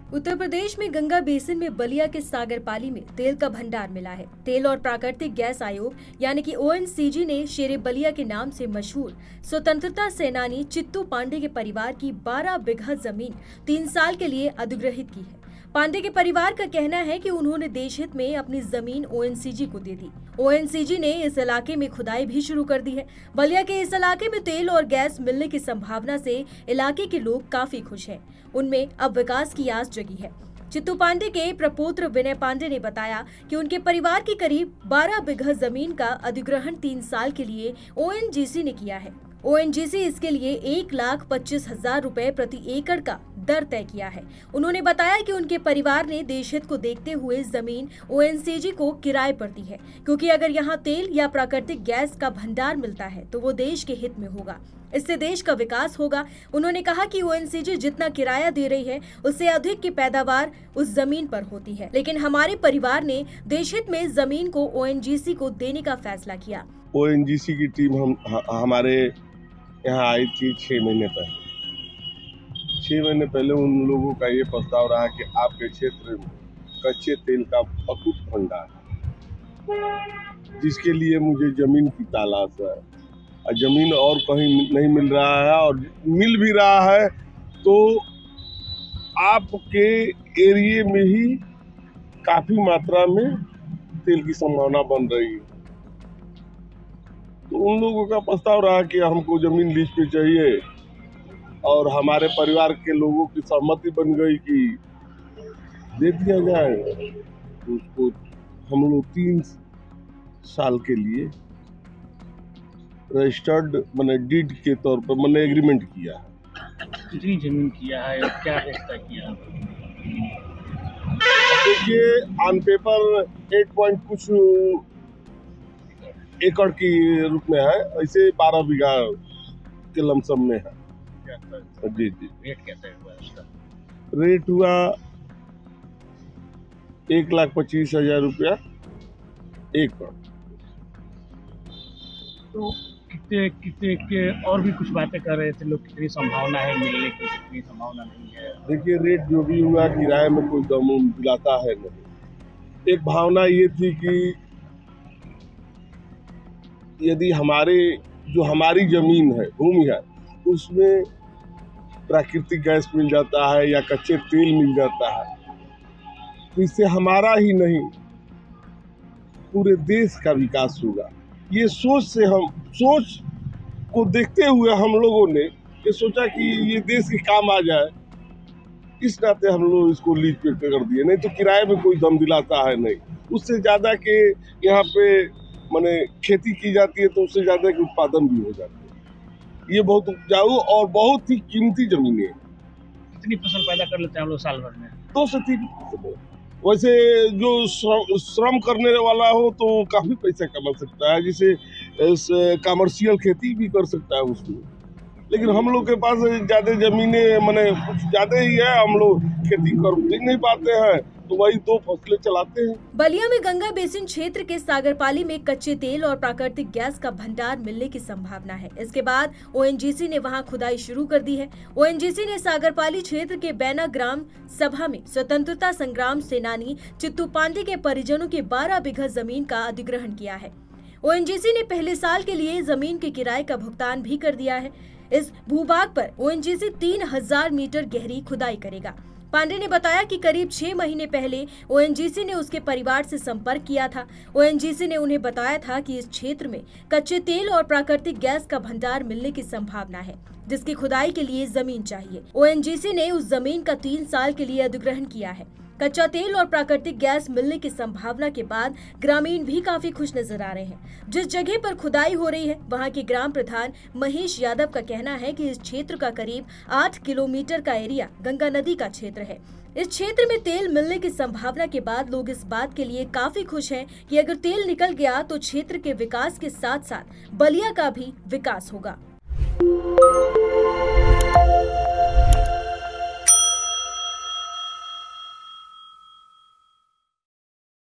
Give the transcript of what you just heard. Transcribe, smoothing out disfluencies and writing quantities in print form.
उत्तर प्रदेश में गंगा बेसिन में बलिया के सागरपाली में तेल का भंडार मिला है। तेल और प्राकृतिक गैस आयोग यानी कि ओएनजीसी ने शेरे बलिया के नाम से मशहूर स्वतंत्रता सेनानी चित्तू पांडे के परिवार की 12 बीघा जमीन 3 साल के लिए अधिग्रहित की है। पांडे के परिवार का कहना है कि उन्होंने देश हित में अपनी जमीन ओएनजीसी को दे दी। ओएनजीसी ने इस इलाके में खुदाई भी शुरू कर दी है। बलिया के इस इलाके में तेल और गैस मिलने की संभावना से इलाके के लोग काफी खुश हैं। उनमें अब विकास की आस जगी है। चित्तू पांडे के प्रपौत्र विनय पांडे ने बताया कि उनके परिवार की करीब 12 बीघा जमीन का अधिग्रहण 3 साल के लिए ओएनजीसी ने किया है। ओएनजीसी इसके लिए 1,25,000 रुपए प्रति एकड़ का दर तय किया है। उन्होंने बताया कि उनके परिवार ने देश हित को देखते हुए जमीन ओएनजीसी को किराए पर दी है, क्योंकि अगर यहाँ तेल या प्राकृतिक गैस का भंडार मिलता है तो वो देश के हित में होगा। इससे देश का विकास होगा। उन्होंने कहा कि ओएनजीसी जितना किराया दे रही है उससे अधिक की पैदावार उस जमीन पर होती है, लेकिन हमारे परिवार ने देश हित में जमीन को ओएनजीसी को देने का फैसला किया। ओएनजीसी की टीम हमारे यहाँ आई थी 6 महीने पहले। 6 महीने पहले उन लोगों का ये प्रस्ताव रहा कि आपके क्षेत्र में कच्चे तेल का अकूत भंडार है, जिसके लिए मुझे जमीन की तलाश है और जमीन और कहीं नहीं मिल रहा है, और मिल भी रहा है तो आपके एरिया में ही काफी मात्रा में तेल की संभावना बन रही है। तो उन लोगों का प्रस्ताव रहा कि हमको जमीन लीज पे चाहिए, और हमारे परिवार के लोगों की सहमति बन गई कि दे दिया जाए। तो उसको हम लोग 3 साल के लिए रजिस्टर्ड मैंने डीड के तौर पर मैंने एग्रीमेंट किया है। कितनी जमीन किया है और क्या रिश्ता किया? देखिए, ऑन पेपर 8 पॉइंट कुछ एकड़ की रूप में है, ऐसे 12 बीघा के लमसम में है। जी जी। रेट कैसे हुआ इसका? रेट हुआ 1,25,000 रुपया एकड़। तो कितने के और भी कुछ बातें कर रहे थे लोग, कितनी संभावना है मिलने की, कितनी संभावना नहीं है? देखिए, रेट जो भी हुआ किराए में कोई दम दिलाता है नहीं। एक भावना ये थी कि यदि हमारी जमीन है, भूमि है, उसमें प्राकृतिक गैस मिल जाता है या कच्चे तेल मिल जाता है, तो इससे हमारा ही नहीं पूरे देश का विकास होगा। ये सोच को देखते हुए हम लोगों ने ये सोचा कि ये देश के काम आ जाए, इस नाते हम लोग इसको लीज पे कर दिए। नहीं तो किराए में कोई दम दिलाता है नहीं। उससे ज़्यादा के यहाँ पे माने खेती की जाती है, तो उससे ज़्यादा के उत्पादन भी हो जाता है। ये बहुत उपजाऊ और बहुत ही कीमती जमीनें। कितनी फसल पैदा कर लेते हैं हम लोग साल भर में? 2 से 3। वैसे जो श्रम करने वाला हो तो काफ़ी पैसा कमा सकता है, जिसे कमर्शियल खेती भी कर सकता है उसमें। लेकिन हम लोग के पास ज़्यादा ज़मीनें माने कुछ ज़्यादा ही है, हम लोग खेती कर नहीं पाते हैं, तो वही 2 फसलें चलाते हैं। बलिया में गंगा बेसिन क्षेत्र के सागरपाली में कच्चे तेल और प्राकृतिक गैस का भंडार मिलने की संभावना है। इसके बाद ओएनजीसी ने वहां खुदाई शुरू कर दी है। ओएनजीसी ने सागरपाली क्षेत्र के बैना ग्राम सभा में स्वतंत्रता संग्राम सेनानी चित्तू पांडे के परिजनों की 12 बीघा जमीन का अधिग्रहण किया है। ओएनजीसी ने पहले साल के लिए जमीन के किराए का भुगतान भी कर दिया है। इस भूभाग पर ओएनजीसी 3,000 मीटर गहरी खुदाई करेगा। पांडे ने बताया कि करीब 6 महीने पहले ओएनजीसी ने उसके परिवार से संपर्क किया था। ओएनजीसी ने उन्हें बताया था कि इस क्षेत्र में कच्चे तेल और प्राकृतिक गैस का भंडार मिलने की संभावना है, जिसकी खुदाई के लिए जमीन चाहिए। ओएनजीसी ने उस जमीन का 3 साल के लिए अधिग्रहण किया है। कच्चा तेल और प्राकृतिक गैस मिलने की संभावना के बाद ग्रामीण भी काफी खुश नजर आ रहे हैं। जिस जगह पर खुदाई हो रही है, वहां के ग्राम प्रधान महेश यादव का कहना है कि इस क्षेत्र का करीब 8 किलोमीटर का एरिया गंगा नदी का क्षेत्र है। इस क्षेत्र में तेल मिलने की संभावना के बाद लोग इस बात के लिए काफी खुश हैं कि अगर तेल निकल गया तो क्षेत्र के विकास के साथ साथ बलिया का भी विकास होगा।